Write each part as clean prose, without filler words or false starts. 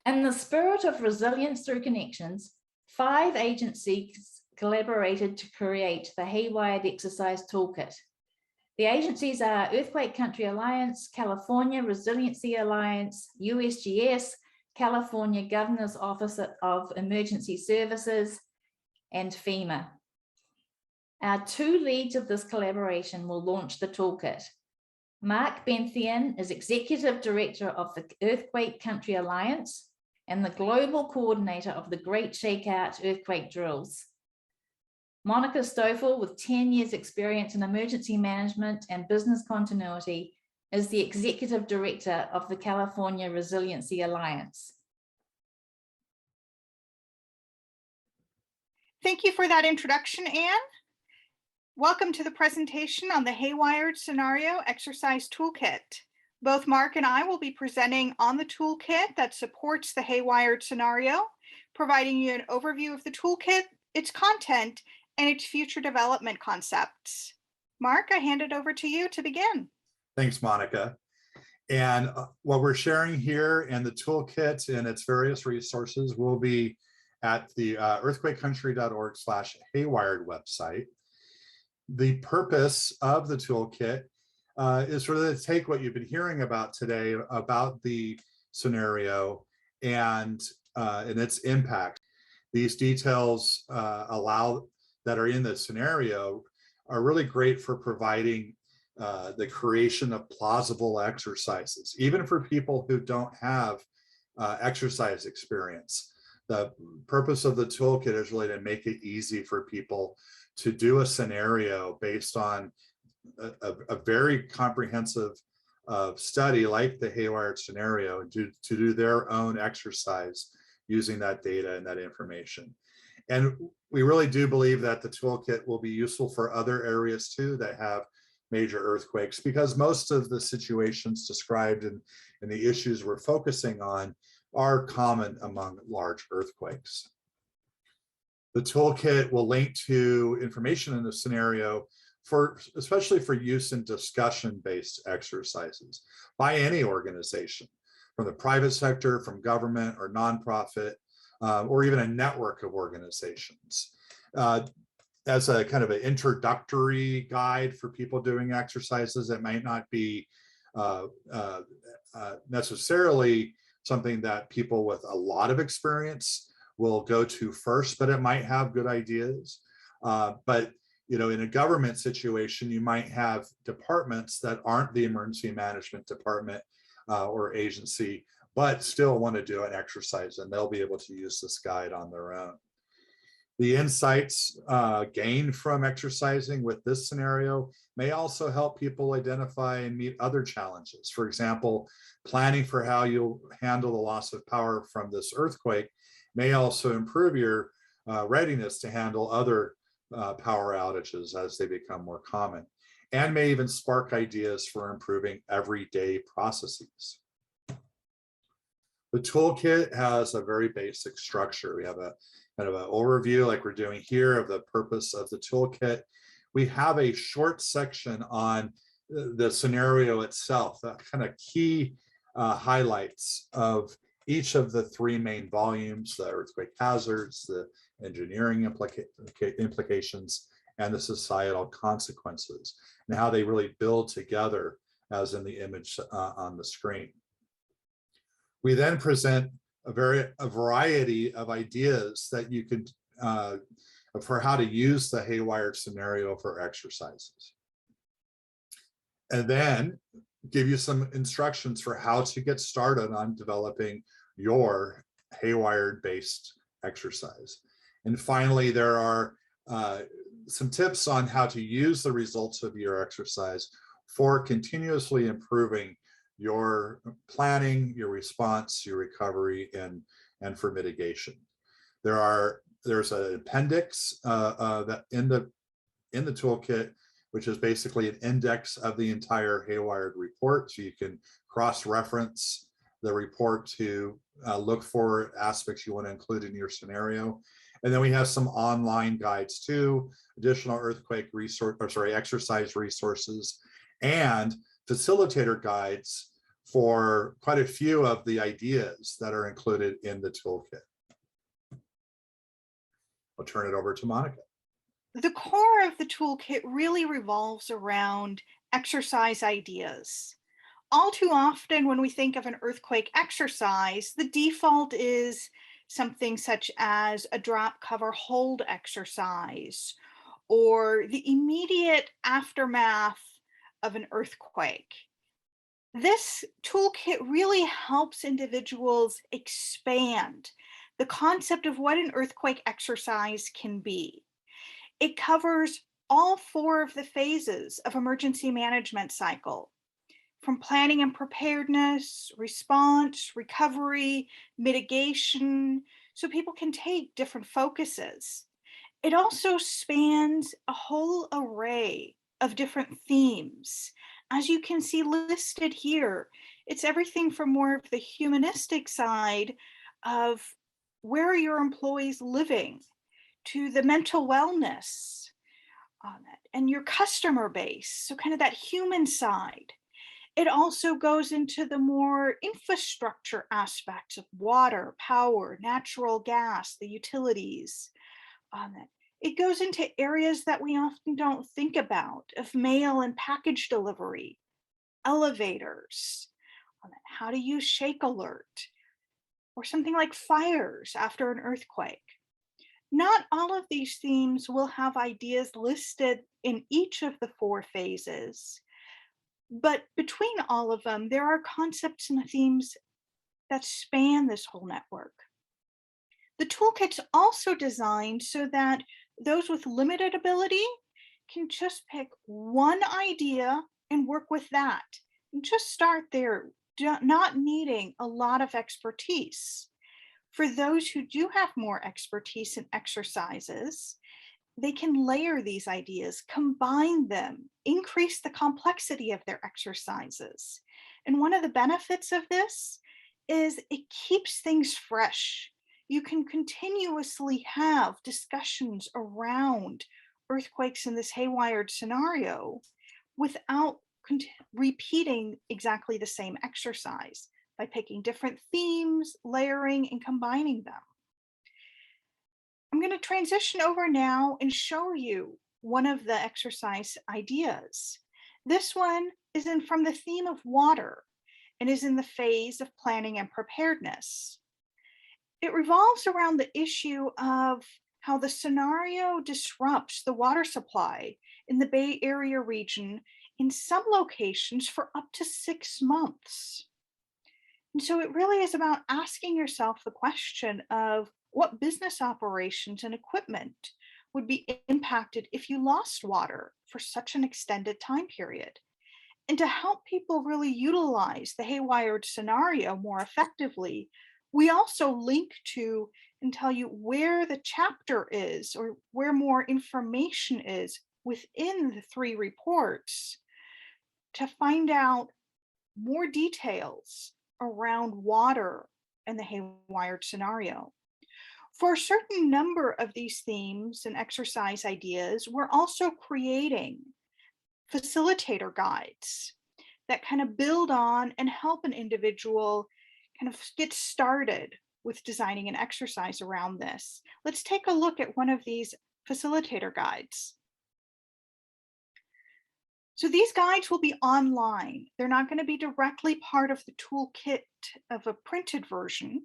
In the spirit of resilience through connections, 5 agencies collaborated to create the Haywired Exercise Toolkit. The agencies are Earthquake Country Alliance, California Resiliency Alliance, USGS, California Governor's Office of Emergency Services, and FEMA. Our 2 leads of this collaboration will launch the toolkit. Mark Benthian is Executive Director of the Earthquake Country Alliance and the Global Coordinator of the Great Shakeout Earthquake Drills. Monica Stoffel, with 10 years experience in emergency management and business continuity, is the Executive Director of the California Resiliency Alliance. Thank you for that introduction, Anne. Welcome to the presentation on the Haywired Scenario Exercise Toolkit. Both Mark and I will be presenting on the toolkit that supports the Haywired scenario, providing you an overview of the toolkit, its content, and its future development concepts. Mark, I hand it over to you to begin. Thanks, Monica. And what we're sharing here and the toolkit and its various resources will be at the earthquakecountry.org/Haywired website. The purpose of the toolkit is really to take what you've been hearing about today about the scenario and its impact. These details that are in the scenario are really great for providing the creation of plausible exercises, even for people who don't have exercise experience. The purpose of the toolkit is really to make it easy for people to do a scenario based on a very comprehensive study like the Haywired scenario, and to do their own exercise using that data and that information. And we really do believe that the toolkit will be useful for other areas too that have major earthquakes, because most of the situations described in the issues we're focusing on are common among large earthquakes. The toolkit will link to information in the scenario especially for use in discussion-based exercises by any organization, from the private sector, from government or nonprofit, or even a network of organizations. As a kind of an introductory guide for people doing exercises, it might not be necessarily something that people with a lot of experience will go to first, but it might have good ideas. But in a government situation, you might have departments that aren't the emergency management department or agency, but still want to do an exercise, and they'll be able to use this guide on their own. The insights gained from exercising with this scenario may also help people identify and meet other challenges. For example, planning for how you'll handle the loss of power from this earthquake may also improve your readiness to handle other power outages as they become more common, and may even spark ideas for improving everyday processes. The toolkit has a very basic structure. We have a kind of an overview like we're doing here of the purpose of the toolkit. We have a short section on the scenario itself, that kind of key highlights of each of the 3 main volumes: the earthquake hazards, the engineering implications, and the societal consequences, and how they really build together as in the image on the screen. We then present a variety of ideas that you could for how to use the Haywired scenario for exercises, and then give you some instructions for how to get started on developing your Haywired based exercise. And finally, there are some tips on how to use the results of your exercise for continuously improving your planning, your response, your recovery, and for mitigation. There's an appendix that in the toolkit, which is basically an index of the entire Haywired report, so you can cross-reference the report to look for aspects you want to include in your scenario. And then we have some online guides too, additional earthquake exercise resources, and facilitator guides for quite a few of the ideas that are included in the toolkit. I'll turn it over to Monica. The core of the toolkit really revolves around exercise ideas. All too often when we think of an earthquake exercise, the default is something such as a drop, cover, hold exercise, or the immediate aftermath of an earthquake. This toolkit really helps individuals expand the concept of what an earthquake exercise can be. It covers all 4 of the phases of emergency management cycle, from planning and preparedness, response, recovery, mitigation, so people can take different focuses. It also spans a whole array of different themes. As you can see listed here, it's everything from more of the humanistic side of where are your employees living, to the mental wellness and your customer base, so kind of that human side. It also goes into the more infrastructure aspects of water, power, natural gas, the utilities. It goes into areas that we often don't think about, of mail and package delivery, elevators, how to use shake alert, or something like fires after an earthquake. Not all of these themes will have ideas listed in each of the 4 phases, but between all of them, there are concepts and themes that span this whole network. The toolkit's also designed so that those with limited ability can just pick one idea and work with that. And just start there, not needing a lot of expertise. For those who do have more expertise in exercises, they can layer these ideas, combine them, increase the complexity of their exercises. And one of the benefits of this is it keeps things fresh. You can continuously have discussions around earthquakes in this Haywired scenario without repeating exactly the same exercise, by picking different themes, layering, and combining them. I'm going to transition over now and show you one of the exercise ideas. This one is from the theme of water and is in the phase of planning and preparedness. It revolves around the issue of how the scenario disrupts the water supply in the Bay Area region in some locations for up to 6 months. And so it really is about asking yourself the question of what business operations and equipment would be impacted if you lost water for such an extended time period. And to help people really utilize the Haywired scenario more effectively, we also link to and tell you where the chapter is or where more information is within the 3 reports to find out more details around water and the Haywired scenario. For a certain number of these themes and exercise ideas, we're also creating facilitator guides that kind of build on and help an individual kind of get started with designing an exercise around this. Let's take a look at one of these facilitator guides. So these guides will be online. They're not going to be directly part of the toolkit of a printed version.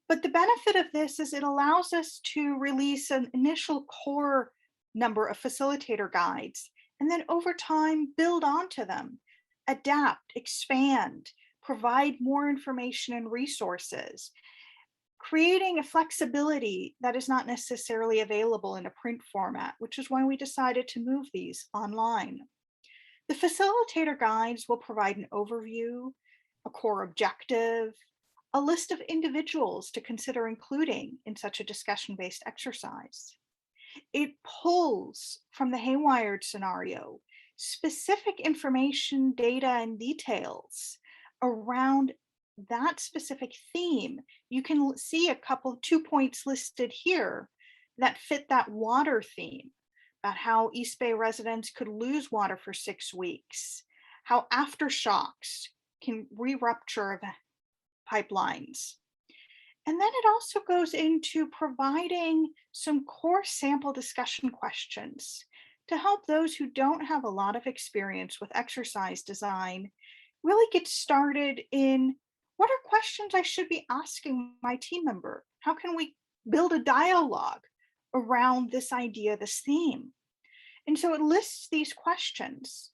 But the benefit of this is it allows us to release an initial core number of facilitator guides, and then over time, build onto them, adapt, expand, provide more information and resources, creating a flexibility that is not necessarily available in a print format, which is why we decided to move these online. The facilitator guides will provide an overview, a core objective, a list of individuals to consider including in such a discussion-based exercise. It pulls from the Haywired scenario specific information, data, and details around that specific theme. You can see 2 points listed here that fit that water theme, about how East Bay residents could lose water for 6 weeks, how aftershocks can re-rupture pipelines. And then it also goes into providing some core sample discussion questions to help those who don't have a lot of experience with exercise design really get started in what are questions I should be asking my team member? How can we build a dialogue around this idea, this theme? And so it lists these questions.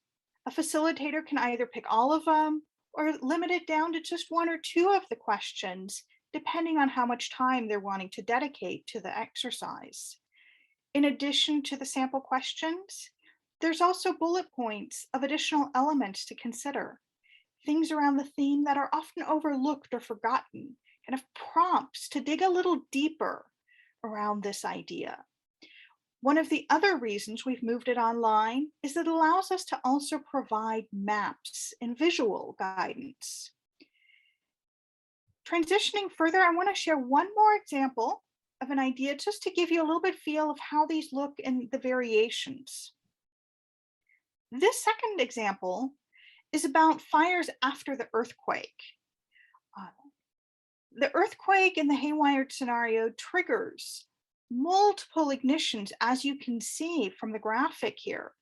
A facilitator can either pick all of them or limit it down to just one or two of the questions, depending on how much time they're wanting to dedicate to the exercise. In addition to the sample questions, there's also bullet points of additional elements to consider, things around the theme that are often overlooked or forgotten, kind of prompts to dig a little deeper around this idea. One of the other reasons we've moved it online is that it allows us to also provide maps and visual guidance. Transitioning further, I want to share one more example of an idea just to give you a little bit feel of how these look in the variations. This second example is about fires after the earthquake. The earthquake in the Haywired scenario triggers multiple ignitions, as you can see from the graphic here,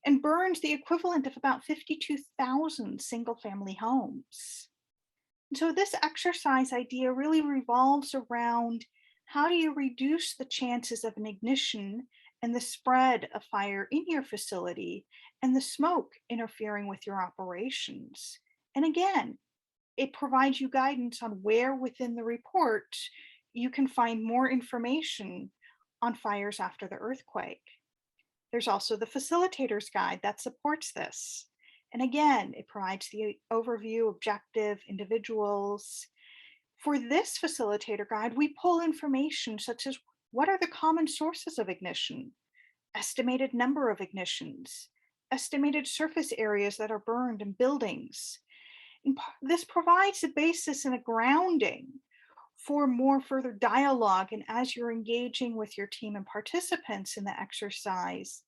and burns the equivalent of about 52,000 single-family homes. And so this exercise idea really revolves around how do you reduce the chances of an ignition and the spread of fire in your facility and the smoke interfering with your operations. And again, it provides you guidance on where within the report you can find more information on fires after the earthquake. There's also the Facilitator's Guide that supports this. And again, it provides the overview, objective, individuals. For this Facilitator Guide, we pull information such as what are the common sources of ignition, estimated number of ignitions, estimated surface areas that are burned in buildings. And this provides a basis and a grounding for more further dialogue, and as you're engaging with your team and participants in the exercise,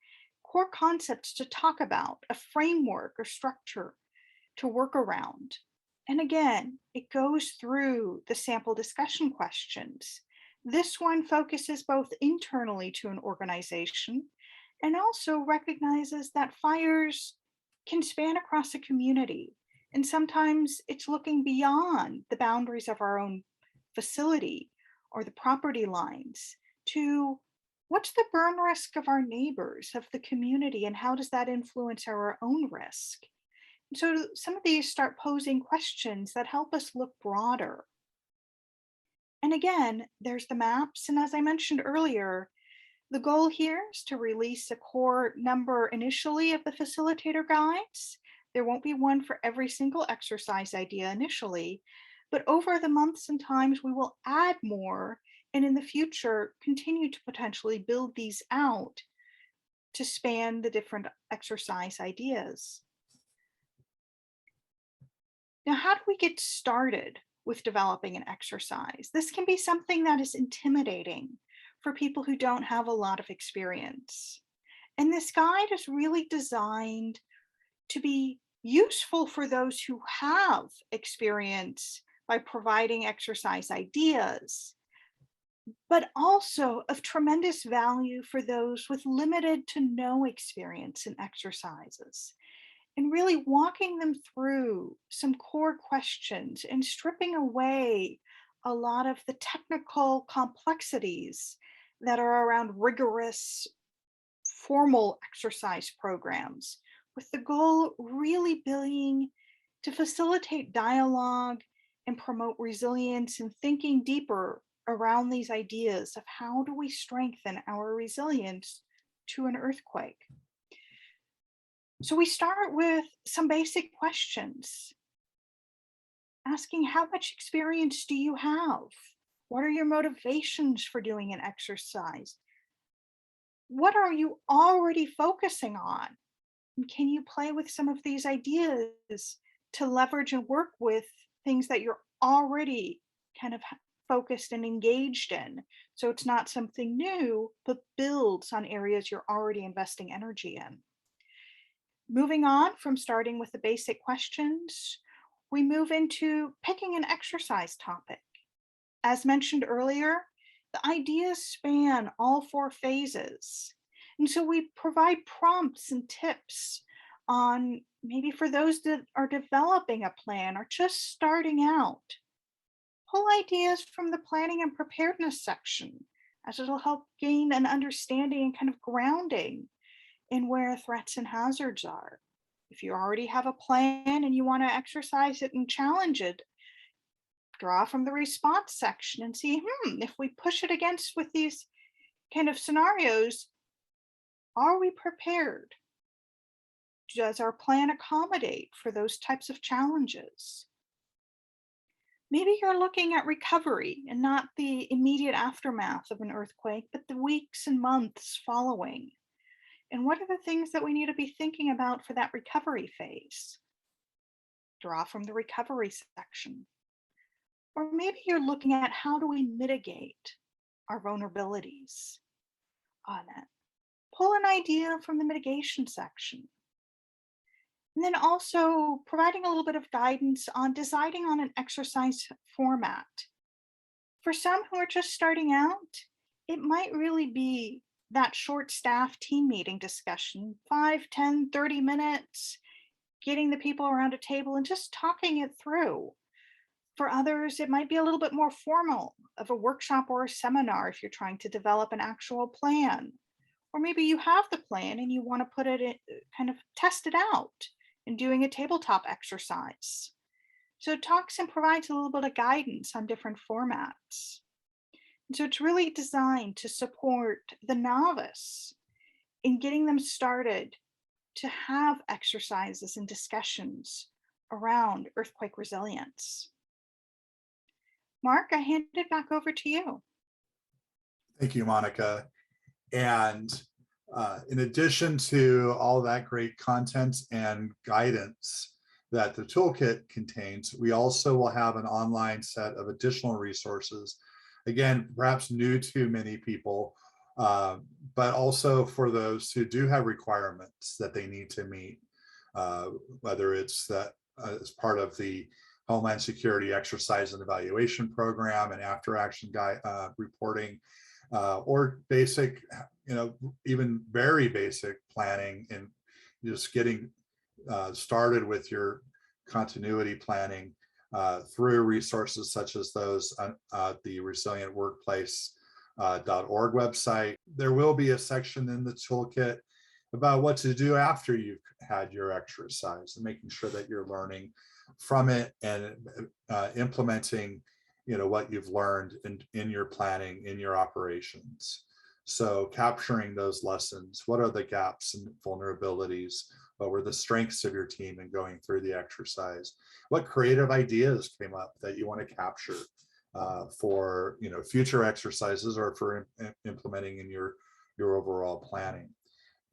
core concepts to talk about, a framework or structure to work around. And again, it goes through the sample discussion questions. This one focuses both internally to an organization and also recognizes that fires can span across a community. And sometimes it's looking beyond the boundaries of our own facility or the property lines to what's the burn risk of our neighbors, of the community, and how does that influence our own risk? And so some of these start posing questions that help us look broader. And again, there's the maps. And as I mentioned earlier, the goal here is to release a core number initially of the facilitator guides. There won't be one for every single exercise idea initially, but over the months and times we will add more, and in the future continue to potentially build these out to span the different exercise ideas. Now, how do we get started with developing an exercise? This can be something that is intimidating for people who don't have a lot of experience. And this guide is really designed to be useful for those who have experience by providing exercise ideas, but also of tremendous value for those with limited to no experience in exercises, and really walking them through some core questions and stripping away a lot of the technical complexities that are around rigorous formal exercise programs, with the goal really being to facilitate dialogue and promote resilience and thinking deeper around these ideas of how do we strengthen our resilience to an earthquake. So we start with some basic questions, asking how much experience do you have? What are your motivations for doing an exercise? What are you already focusing on? And can you play with some of these ideas to leverage and work with things that you're already kind of focused and engaged in? So it's not something new, but builds on areas you're already investing energy in. Moving on from starting with the basic questions, we move into picking an exercise topic. As mentioned earlier, the ideas span all 4 phases. And so we provide prompts and tips on maybe for those that are developing a plan or just starting out. Pull ideas from the planning and preparedness section, as it'll help gain an understanding and kind of grounding in where threats and hazards are. If you already have a plan and you want to exercise it and challenge it, draw from the response section and see, if we push it against with these kind of scenarios, are we prepared? Does our plan accommodate for those types of challenges? Maybe you're looking at recovery and not the immediate aftermath of an earthquake, but the weeks and months following. And what are the things that we need to be thinking about for that recovery phase? Draw from the recovery section. Or maybe you're looking at how do we mitigate our vulnerabilities on it. Pull an idea from the mitigation section. And then also providing a little bit of guidance on deciding on an exercise format. For some who are just starting out, it might really be that short staff team meeting discussion, 5, 10, 30 minutes, getting the people around a table and just talking it through. For others, it might be a little bit more formal of a workshop or a seminar if you're trying to develop an actual plan. Or maybe you have the plan and you want to put it in, kind of test it out and doing a tabletop exercise. So it talks and provides a little bit of guidance on different formats. And so it's really designed to support the novice in getting them started to have exercises and discussions around earthquake resilience. Mark, I hand it back over to you. Thank you, Monica. And in addition to all that great content and guidance that the toolkit contains, we also will have an online set of additional resources. Again, perhaps new to many people, but also for those who do have requirements that they need to meet, whether it's that as part of the Homeland Security Exercise and Evaluation Program and after action guide reporting, or basic, even very basic planning and just getting started with your continuity planning through resources such as those on the resilientworkplace.org website. There will be a section in the toolkit about what to do after you've had your exercise and making sure that you're learning from it and implementing what you've learned in your planning, in your operations. So capturing those lessons, what are the gaps and vulnerabilities? What were the strengths of your team in going through the exercise? What creative ideas came up that you want to capture for future exercises or for implementing in your overall planning?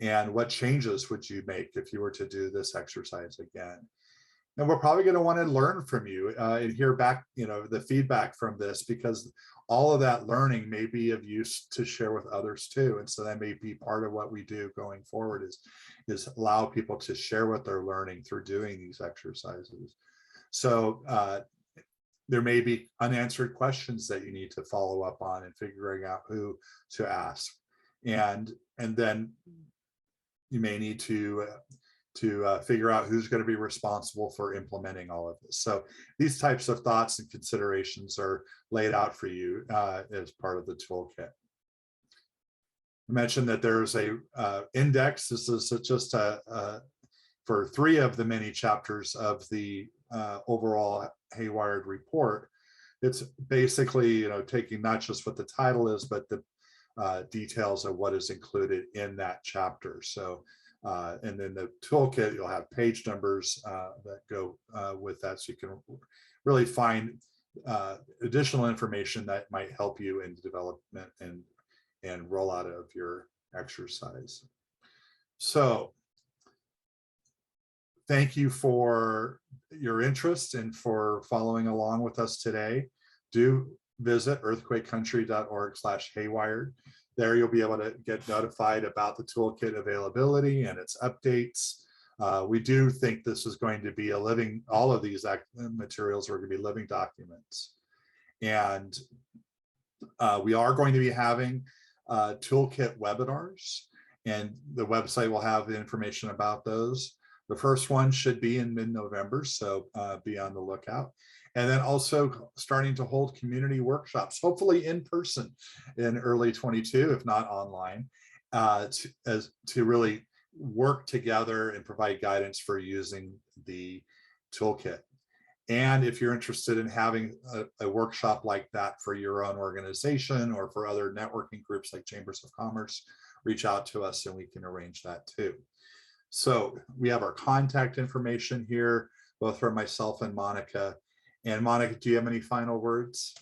And what changes would you make if you were to do this exercise again? And we're probably going to want to learn from you and hear back, the feedback from this, because all of that learning may be of use to share with others too. And so that may be part of what we do going forward is allow people to share what they're learning through doing these exercises. So there may be unanswered questions that you need to follow up on and figuring out who to ask. And then you may need to figure out who's going to be responsible for implementing all of this. So these types of thoughts and considerations are laid out for you as part of the toolkit. I mentioned that there's a index. This is just for 3 of the many chapters of the overall Haywired report. It's basically taking not just what the title is, but the details of what is included in that chapter. So and then the toolkit, you'll have page numbers that go with that, so you can really find additional information that might help you in the development and rollout of your exercise. So thank you for your interest and for following along with us today. Do visit earthquakecountry.org/haywired. There you'll be able to get notified about the toolkit availability and its updates. We do think this is going to be a living, all of these materials are going to be living documents. And we are going to be having Toolkit webinars, and the website will have the information about those. The first one should be in mid-November, so be on the lookout. And then also starting to hold community workshops, hopefully in person in early 22, if not online, to really work together and provide guidance for using the toolkit. And if you're interested in having a workshop like that for your own organization or for other networking groups like Chambers of Commerce, reach out to us and we can arrange that too. So we have our contact information here, both for myself and Monica. And Monica, do you have any final words?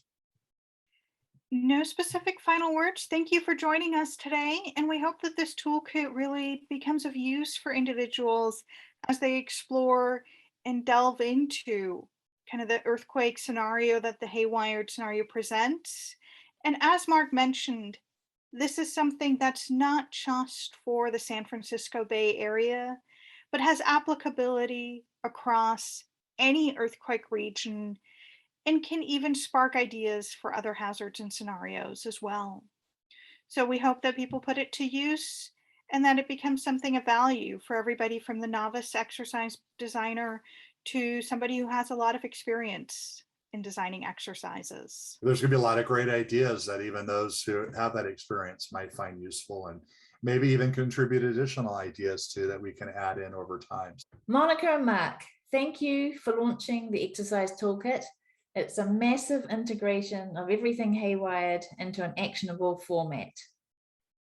No specific final words. Thank you for joining us today. And we hope that this toolkit really becomes of use for individuals as they explore and delve into kind of the earthquake scenario that the Haywired scenario presents. And as Mark mentioned, this is something that's not just for the San Francisco Bay Area, but has applicability across any earthquake region and can even spark ideas for other hazards and scenarios as well. So we hope that people put it to use and that it becomes something of value for everybody from the novice exercise designer to somebody who has a lot of experience in designing exercises. There's going to be a lot of great ideas that even those who have that experience might find useful, and maybe even contribute additional ideas to that we can add in over time. Monica and Mark, thank you for launching the exercise toolkit. It's a massive integration of everything Haywired into an actionable format.